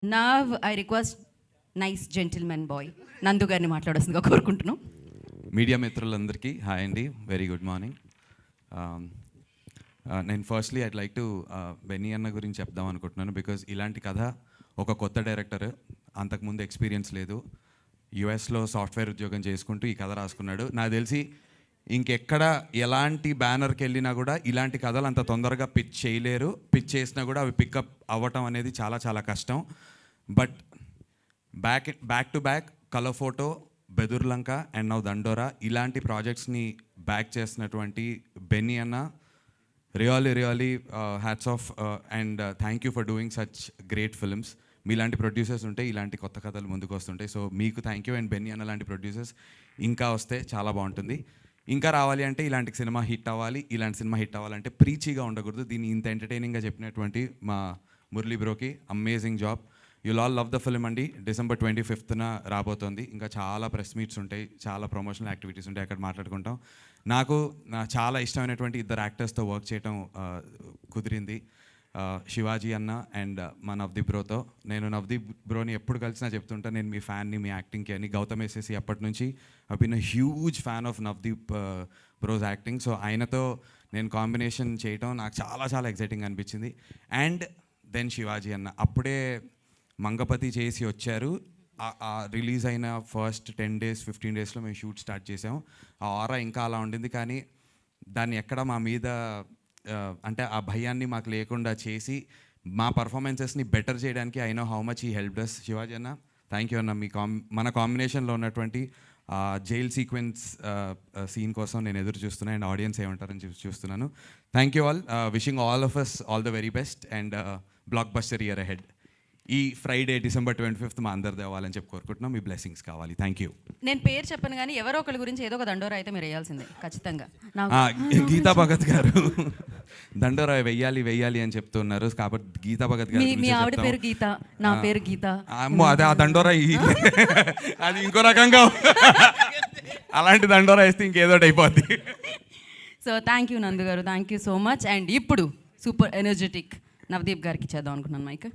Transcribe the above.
Now I request nice gentleman boy నందు గారిని మాట్లాడాల్సిందిగా కోరుకుంటున్నాం. మీడియా మిత్రులందరికీ హాయ్ అండి, వెరీ గుడ్ మార్నింగ్. నేను firstly I'd like to Benny అన్న గురించి చెప్దాం అనుకుంటున్నాను. బికాజ్ ఇలాంటి కథ ఒక కొత్త డైరెక్టర్, అంతకుముందు ఎక్స్పీరియన్స్ లేదు, యుఎస్లో సాఫ్ట్వేర్ ఉద్యోగం చేసుకుంటూ ఈ కథ రాసుకున్నాడు. నాకు తెలిసి ఇంకెక్కడ ఎలాంటి బ్యానర్కి వెళ్ళినా కూడా ఇలాంటి కథలు అంత తొందరగా పిచ్ చేయలేరు. పిచ్ చేసినా కూడా అవి పికప్ అవ్వటం అనేది చాలా చాలా కష్టం. But back to back colour photo, Bedurulanka and now దండోరా ఇలాంటి ప్రాజెక్ట్స్ని బ్యాక్ చేసినటువంటి బెన్నీ అన్న really hats off and thank you for doing such great films. మీలాంటి ప్రొడ్యూసర్స్ ఉంటే ఇలాంటి కొత్త కథలు ముందుకు వస్తుంటాయి. సో మీకు థ్యాంక్ యూ. అండ్ బెన్నీ అన్న లాంటి ప్రొడ్యూసర్స్ ఇంకా వస్తే చాలా బాగుంటుంది. ఇంకా రావాలి అంటే ఇలాంటి సినిమా హిట్ అవ్వాలి. ఇలాంటి సినిమా హిట్ అవ్వాలంటే ప్రీచీగా ఉండకూడదు. దీన్ని ఇంత ఎంటర్టైనింగ్గా చెప్పినటువంటి మా మురళీ బ్రోకి amazing job. You'll all love the film అండి. December 25th రాబోతోంది. ఇంకా చాలా ప్రెస్ మీట్స్ ఉంటాయి, చాలా ప్రమోషనల్ యాక్టివిటీస్ ఉంటాయి, అక్కడ మాట్లాడుకుంటాం. నాకు చాలా ఇష్టమైనటువంటి ఇద్దరు యాక్టర్స్తో వర్క్ చేయడం కుదిరింది, శివాజీ అన్న అండ్ మా నవదీప్ బ్రోతో. నేను నవదీప్ బ్రోని ఎప్పుడు కలిసినా చెప్తుంటా, నేను మీ ఫ్యాన్ని మీ యాక్టింగ్కి అని. గౌతమ్ వేసేసి అప్పటి నుంచి I been a huge fan of Navdeep bro's acting. So ఆయనతో నేను కాంబినేషన్ చేయటం నాకు చాలా చాలా ఎక్సైటింగ్ అనిపించింది. అండ్ దెన్ శివాజీ అన్న అప్పుడే మంగపతి చేసి వచ్చారు. రిలీజ్ అయిన ఫస్ట్ 10 days 15 daysలో మేము షూట్ స్టార్ట్ చేసాం. ఆ ఆరా ఇంకా అలా ఉండింది, కానీ దాన్ని ఎక్కడ మా మీద అంటే ఆ భయాన్ని మాకు లేకుండా చేసి మా పర్ఫార్మెన్సెస్ని బెటర్ చేయడానికి ఐ నో హౌ మచ్ ఈ హెల్ప్ అస్. శివాజీ అన్న థ్యాంక్ యూ అన్న. మీ మన కాంబినేషన్లో ఉన్నటువంటి జైల్ సీక్వెన్స్ సీన్ కోసం నేను ఎదురు చూస్తున్నాను అండ్ ఆడియన్స్ ఏమంటారని చూస్తున్నాను. Thank you all. Wishing all of us all the very best and blockbuster year ahead. ఈ ఫ్రైడే December 25th మా అందరిది అవ్వాలని చెప్పి కోరుకుంటున్నాం. మీ బ్లెస్సింగ్స్ కావాలి. Thank you. నేను పేరు చెప్పను కానీ ఎవరో ఒకరి గురించి ఏదో ఒక దండోరా అయితే మీరు వేయాల్సిందే ఖచ్చితంగా. గీతా భగత్ గారు దండోరా వెయ్యాలి అని చెప్తున్నారు. కాబట్టి గీతా భగత్ గారు, మీ ఆవిడ పేరు గీత, నా పేరు గీత. అమ్మో అదే ఆ దండోరా అది ఇంకో రకంగా అలాంటి దండోరా వేస్తే ఇంకేదోటి అయిపోద్ది. సో థ్యాంక్ యూ నందు గారు, thank you so much. And ఇప్పుడు సూపర్ ఎనర్జెటిక్ నవదీప్ గారికి చేద్దాం అనుకున్నాను మైక్.